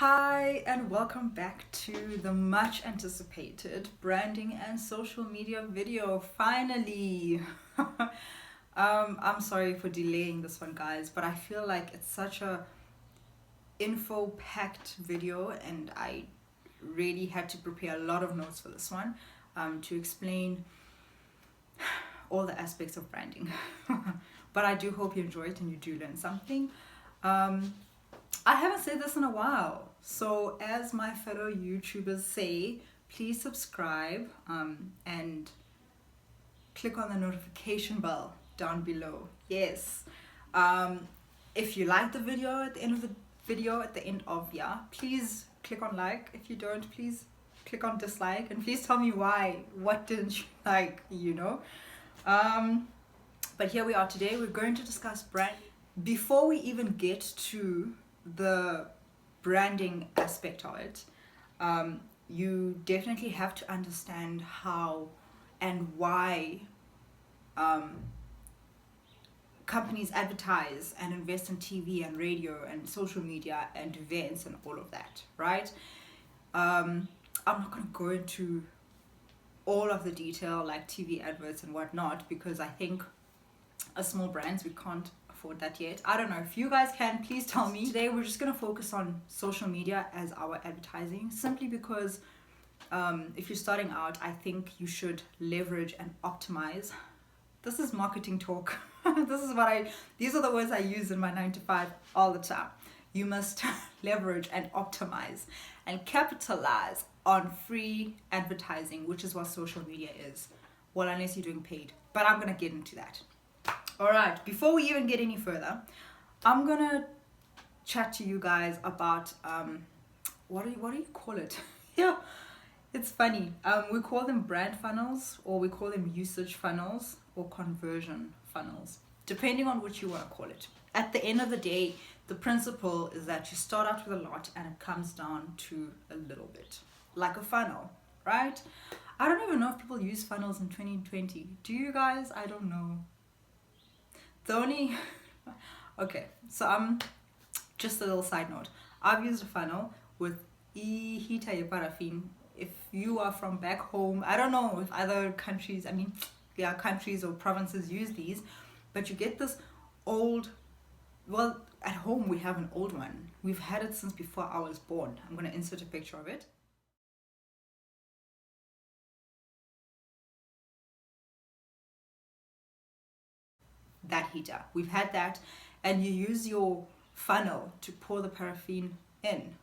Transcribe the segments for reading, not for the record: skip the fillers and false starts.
Hi, and welcome back to the much anticipated branding and social media video. Finally, I'm sorry for delaying this one, guys, but I feel like it's such a info-packed video, and I really had to prepare a lot of notes for this one to explain all the aspects of branding. But I do hope you enjoy it and you do learn something. I haven't said this in a while, so as my fellow YouTubers say, please subscribe and click on the notification bell down below. Yes. If you like the video at the end of the video, please click on like. If you don't, please click on dislike, and please tell me why. What didn't you like, But here we are today. We're going to discuss brand. Before we even get to the branding aspect of it, you definitely have to understand how and why companies advertise and invest in TV and radio and social media and events and all of that, right? I'm not going to go into all of the detail like TV adverts and whatnot, because I think as small brands we can't afford that yet. I don't know if you guys can. Please tell me. Today we're just going to focus on social media as our advertising, simply because if you're starting out, I think you should leverage and optimize. This is marketing talk. These are the words I use in my 9 to 5 all the time. You must leverage and optimize and capitalize on free advertising, which is what social media is. Well, unless you're doing paid, but I'm going to get into that. All right, before we even get any further, I'm gonna chat to you guys about what do you call it? Yeah, it's funny. We call them brand funnels, or we call them usage funnels, or conversion funnels, depending on what you want to call it. At the end of the day, the principle is that you start out with a lot and it comes down to a little bit, like a funnel, right? I don't even know if people use funnels in 2020. Do you guys? I don't know. Okay, so just a little side note. I've used a funnel with heater paraffin. If you are from back home, I don't know if other countries, countries or provinces use these, but you get this old, well, at home we have an old one. We've had it since before I was born. I'm going to insert a picture of it. That heater, we've had that, and you use your funnel to pour the paraffin in.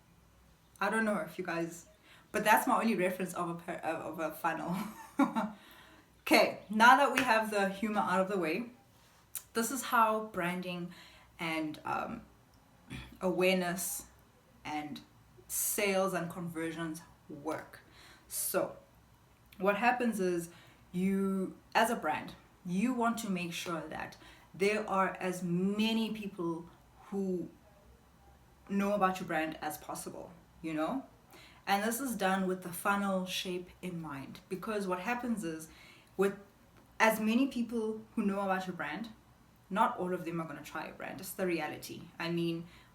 I don't know if you guys, but that's my only reference of a funnel. Okay, now that we have the humor out of the way, this is how branding and awareness and sales and conversions work. So what happens is, you as a brand, you want to make sure that there are as many people who know about your brand as possible, and this is done with the funnel shape in mind, because what happens is, with as many people who know about your brand, not all of them are going to try your brand. It's the reality.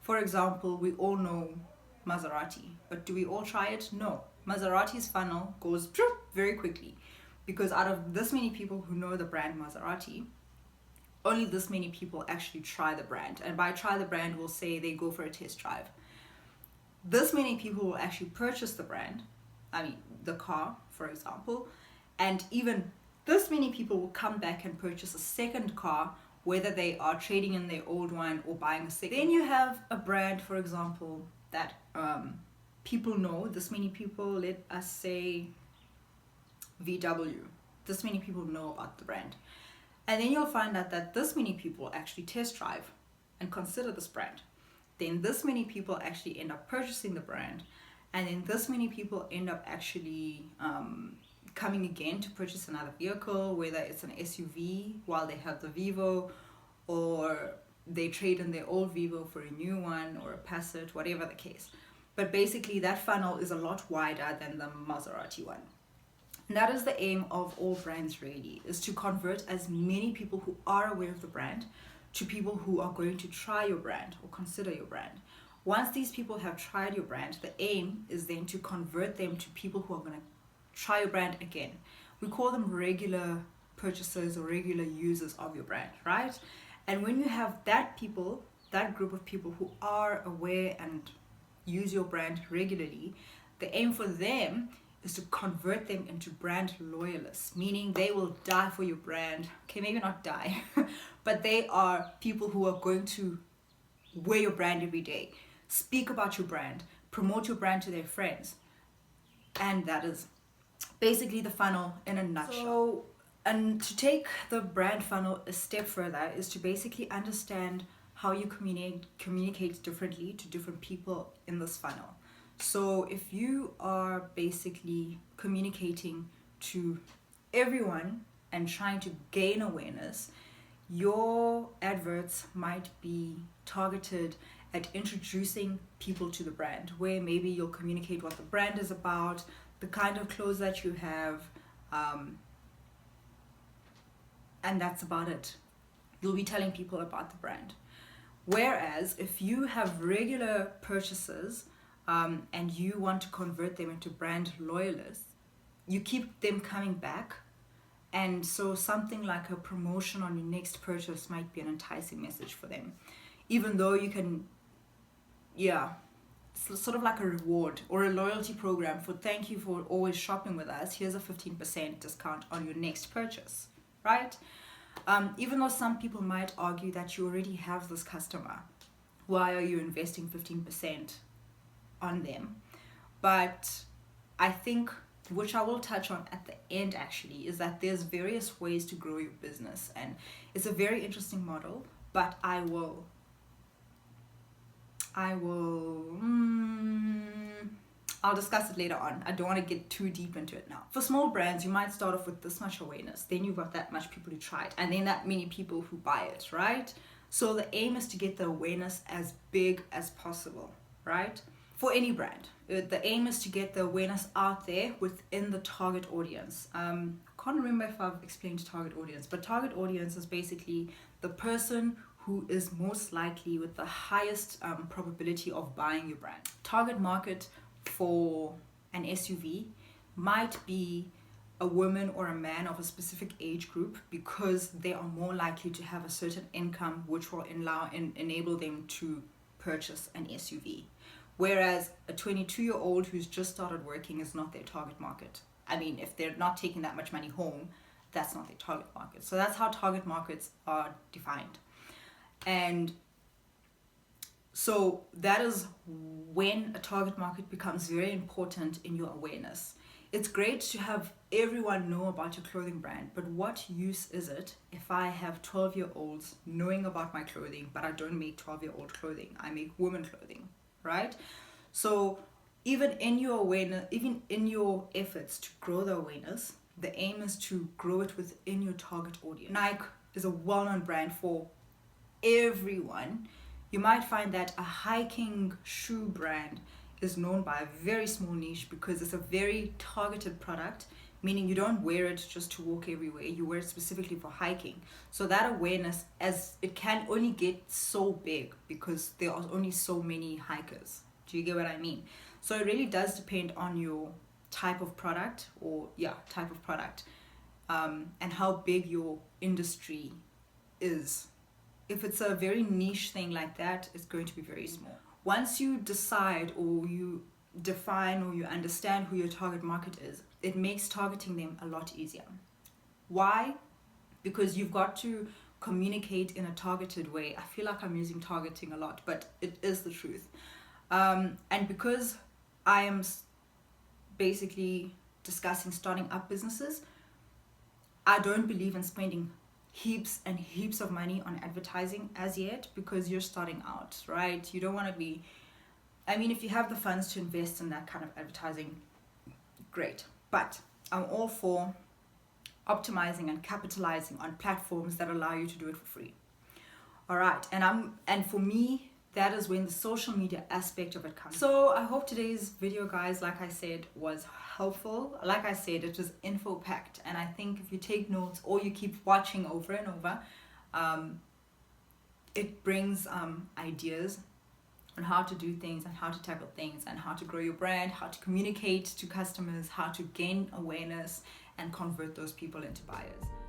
For example, we all know Maserati, but do we all try it? No. Maserati's funnel goes very quickly, because out of this many people who know the brand Maserati, only this many people actually try the brand. And by try the brand, we'll say they go for a test drive. This many people will actually purchase the brand, the car, for example, and even this many people will come back and purchase a second car, whether they are trading in their old one or buying a second. Then you have a brand, for example, that people know. This many people, let us say VW, this many people know about the brand. And then you'll find out that this many people actually test drive and consider this brand. Then this many people actually end up purchasing the brand. And then this many people end up actually coming again to purchase another vehicle, whether it's an SUV while they have the Vivo, or they trade in their old Vivo for a new one, or a Passat, whatever the case. But basically that funnel is a lot wider than the Maserati one. And that is the aim of all brands, really, is to convert as many people who are aware of the brand to people who are going to try your brand or consider your brand, Once these people have tried your brand, the aim is then to convert them to people who are going to try your brand again. We call them regular purchasers or regular users of your brand, right? And when you have that group of people who are aware and use your brand regularly, the aim for them is to convert them into brand loyalists, meaning they will die for your brand. Okay, maybe not die, but they are people who are going to wear your brand every day, speak about your brand, promote your brand to their friends. And that is basically the funnel in a nutshell. So, and to take the brand funnel a step further is to basically understand how you communicate differently to different people in this funnel. So if you are basically communicating to everyone and trying to gain awareness, your adverts might be targeted at introducing people to the brand, where maybe you'll communicate what the brand is about, the kind of clothes that you have, and that's about it. You'll be telling people about the brand. Whereas if you have regular purchases and you want to convert them into brand loyalists, you keep them coming back. And so something like a promotion on your next purchase might be an enticing message for them. Even though you can, it's sort of like a reward or a loyalty program for thank you for always shopping with us. Here's a 15% discount on your next purchase, right? Even though some people might argue that you already have this customer, why are you investing 15% on them? But I think, which I will touch on at the end actually, is that there's various ways to grow your business, and it's a very interesting model, but I'll discuss it later on. I don't want to get too deep into it now. For small brands, you might start off with this much awareness, then you've got that much people who try it, and then that many people who buy it, right? So the aim is to get the awareness as big as possible, right? For any brand, the aim is to get the awareness out there within the target audience. I can't remember if I've explained target audience, but target audience is basically the person who is most likely with the highest probability of buying your brand. Target market for an SUV might be a woman or a man of a specific age group, because they are more likely to have a certain income which will enable them to purchase an SUV. Whereas a 22-year-old who's just started working is not their target market. I mean, if they're not taking that much money home, that's not their target market. So that's how target markets are defined. And so that is when a target market becomes very important in your awareness. It's great to have everyone know about your clothing brand, but what use is it if I have 12-year-olds knowing about my clothing, but I don't make 12-year-old clothing? I make women clothing, right? So even in your awareness, even in your efforts to grow the awareness, the aim is to grow it within your target audience. Nike is a well-known brand for everyone. You might find that a hiking shoe brand is known by a very small niche because it's a very targeted product, meaning you don't wear it just to walk everywhere, you wear it specifically for hiking. So that awareness, as it can only get so big because there are only so many hikers. Do you get what I mean? So it really does depend on your type of product, and how big your industry is. If it's a very niche thing like that, it's going to be very small. Once you decide or you define or you understand who your target market is, it makes targeting them a lot easier. Why? Because you've got to communicate in a targeted way. I feel like I'm using targeting a lot, but it is the truth. And because I am basically discussing starting up businesses, I don't believe in spending heaps and heaps of money on advertising as yet, because you're starting out, right? You don't want to be, I mean, if you have the funds to invest in that kind of advertising, great. But I'm all for optimizing and capitalizing on platforms that allow you to do it for free. All right, and for me, that is when the social media aspect of it comes. So I hope today's video, guys, like I said, was helpful. Like I said, it was info packed, and I think if you take notes or you keep watching over and over, it brings ideas on how to do things and how to tackle things and how to grow your brand, how to communicate to customers, how to gain awareness and convert those people into buyers.